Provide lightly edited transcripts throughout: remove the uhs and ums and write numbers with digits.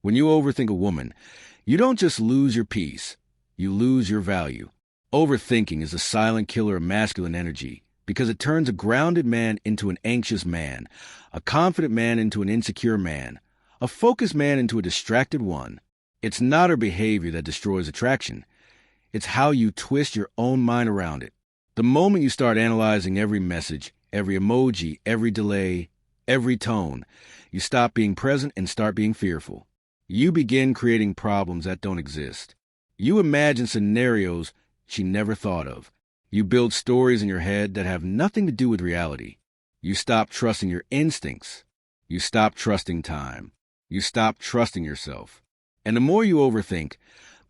When you overthink a woman, you don't just lose your peace, you lose your value. Overthinking is a silent killer of masculine energy because it turns a grounded man into an anxious man, a confident man into an insecure man, a focused man into a distracted one. It's not her behavior that destroys attraction. It's how you twist your own mind around it. The moment you start analyzing every message, every emoji, every delay, every tone, you stop being present and start being fearful. You begin creating problems that don't exist. You imagine scenarios she never thought of. You build stories in your head that have nothing to do with reality. You stop trusting your instincts. You stop trusting time. You stop trusting yourself. And the more you overthink,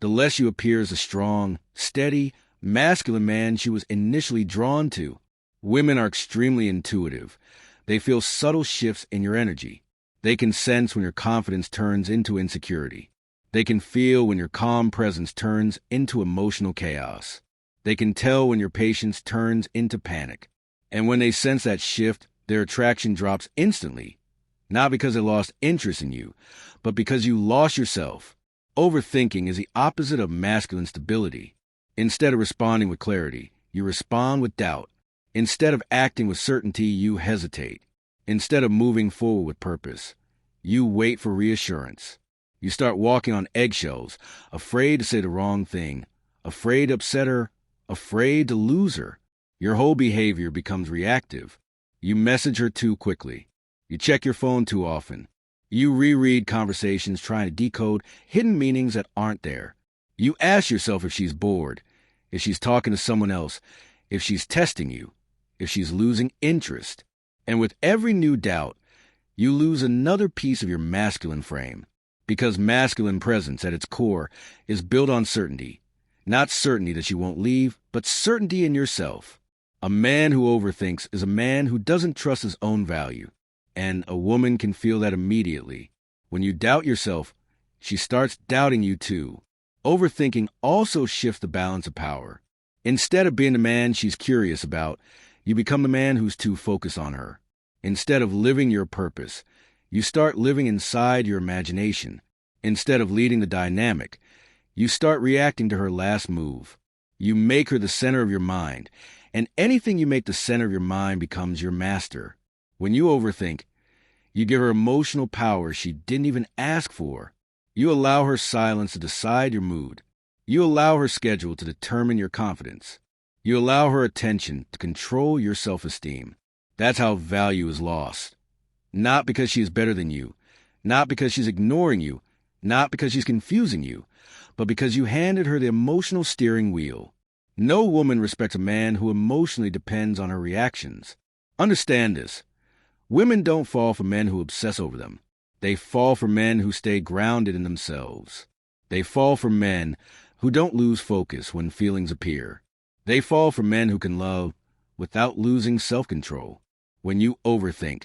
the less you appear as a strong, steady, masculine man she was initially drawn to. Women are extremely intuitive. They feel subtle shifts in your energy. They can sense when your confidence turns into insecurity. They can feel when your calm presence turns into emotional chaos. They can tell when your patience turns into panic. And when they sense that shift, their attraction drops instantly. Not because they lost interest in you, but because you lost yourself. Overthinking is the opposite of masculine stability. Instead of responding with clarity, you respond with doubt. Instead of acting with certainty, you hesitate. Instead of moving forward with purpose, you wait for reassurance. You start walking on eggshells, afraid to say the wrong thing, afraid to upset her, afraid to lose her. Your whole behavior becomes reactive. You message her too quickly. You check your phone too often. You reread conversations trying to decode hidden meanings that aren't there. You ask yourself if she's bored, if she's talking to someone else, if she's testing you, if she's losing interest. And with every new doubt, you lose another piece of your masculine frame. Because masculine presence at its core is built on certainty. Not certainty that she won't leave, but certainty in yourself. A man who overthinks is a man who doesn't trust his own value. And a woman can feel that immediately. When you doubt yourself, she starts doubting you too. Overthinking also shifts the balance of power. Instead of being the man she's curious about, you become the man who's too focused on her. Instead of living your purpose, you start living inside your imagination. Instead of leading the dynamic, you start reacting to her last move. You make her the center of your mind, and anything you make the center of your mind becomes your master. When you overthink, you give her emotional power she didn't even ask for. You allow her silence to decide your mood. You allow her schedule to determine your confidence. You allow her attention to control your self-esteem. That's how value is lost. Not because she is better than you, not because she's ignoring you, not because she's confusing you, but because you handed her the emotional steering wheel. No woman respects a man who emotionally depends on her reactions. Understand this. Women don't fall for men who obsess over them. They fall for men who stay grounded in themselves. They fall for men who don't lose focus when feelings appear. They fall for men who can love without losing self-control. When you overthink,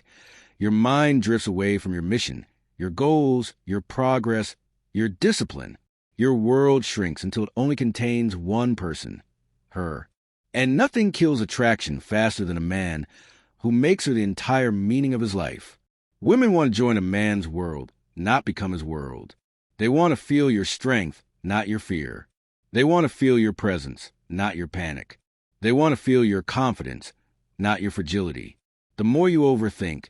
your mind drifts away from your mission, your goals, your progress, your discipline. Your world shrinks until it only contains one person, her. And nothing kills attraction faster than a man who makes her the entire meaning of his life. Women want to join a man's world, not become his world. They want to feel your strength, not your fear. They want to feel your presence, not your panic. They want to feel your confidence, not your fragility. The more you overthink,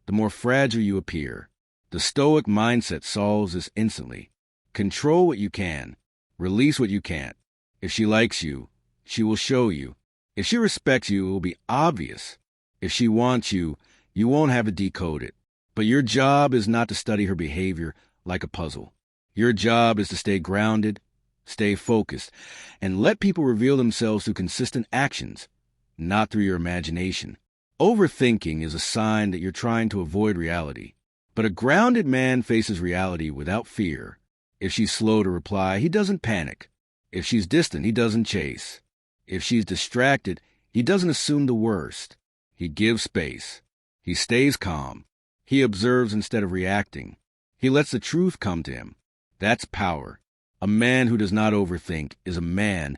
the more fragile you appear. The Stoic mindset solves this instantly. Control what you can. Release what you can't. If she likes you, she will show you. If she respects you, it will be obvious. If she wants you, you won't have to decode it. But your job is not to study her behavior like a puzzle. Your job is to stay grounded, stay focused, and let people reveal themselves through consistent actions, not through your imagination. Overthinking is a sign that you're trying to avoid reality. But a grounded man faces reality without fear. If she's slow to reply, he doesn't panic. If she's distant, he doesn't chase. If she's distracted, he doesn't assume the worst. He gives space. He stays calm. He observes instead of reacting. He lets the truth come to him. That's power. A man who does not overthink is a man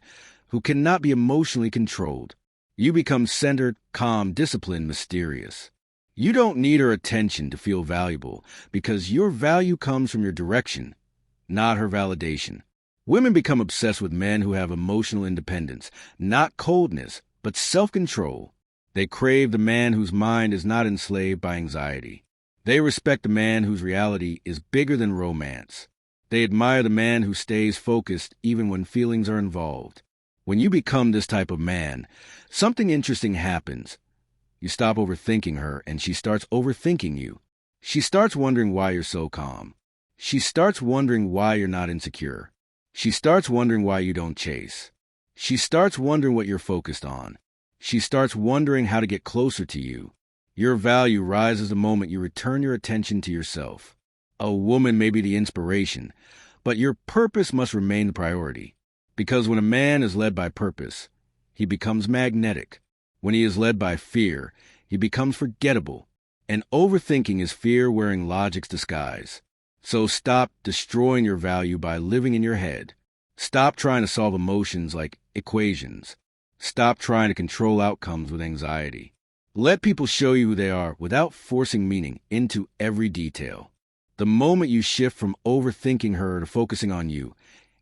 who cannot be emotionally controlled. You become centered, calm, disciplined, mysterious. You don't need her attention to feel valuable because your value comes from your direction, not her validation. Women become obsessed with men who have emotional independence, not coldness, but self-control. They crave the man whose mind is not enslaved by anxiety. They respect the man whose reality is bigger than romance. They admire the man who stays focused even when feelings are involved. When you become this type of man, something interesting happens. You stop overthinking her, and she starts overthinking you. She starts wondering why you're so calm. She starts wondering why you're not insecure. She starts wondering why you don't chase. She starts wondering what you're focused on. She starts wondering how to get closer to you. Your value rises the moment you return your attention to yourself. A woman may be the inspiration, but your purpose must remain the priority. Because when a man is led by purpose, he becomes magnetic. When he is led by fear, he becomes forgettable. And overthinking is fear wearing logic's disguise. So stop destroying your value by living in your head. Stop trying to solve emotions like equations. Stop trying to control outcomes with anxiety. Let people show you who they are without forcing meaning into every detail. The moment you shift from overthinking her to focusing on you,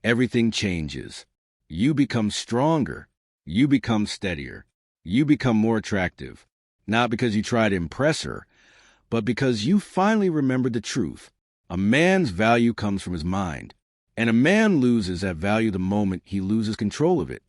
everything changes. You become stronger. You become steadier. You become more attractive. Not because you try to impress her, but because you finally remembered the truth. A man's value comes from his mind, and a man loses that value the moment he loses control of it.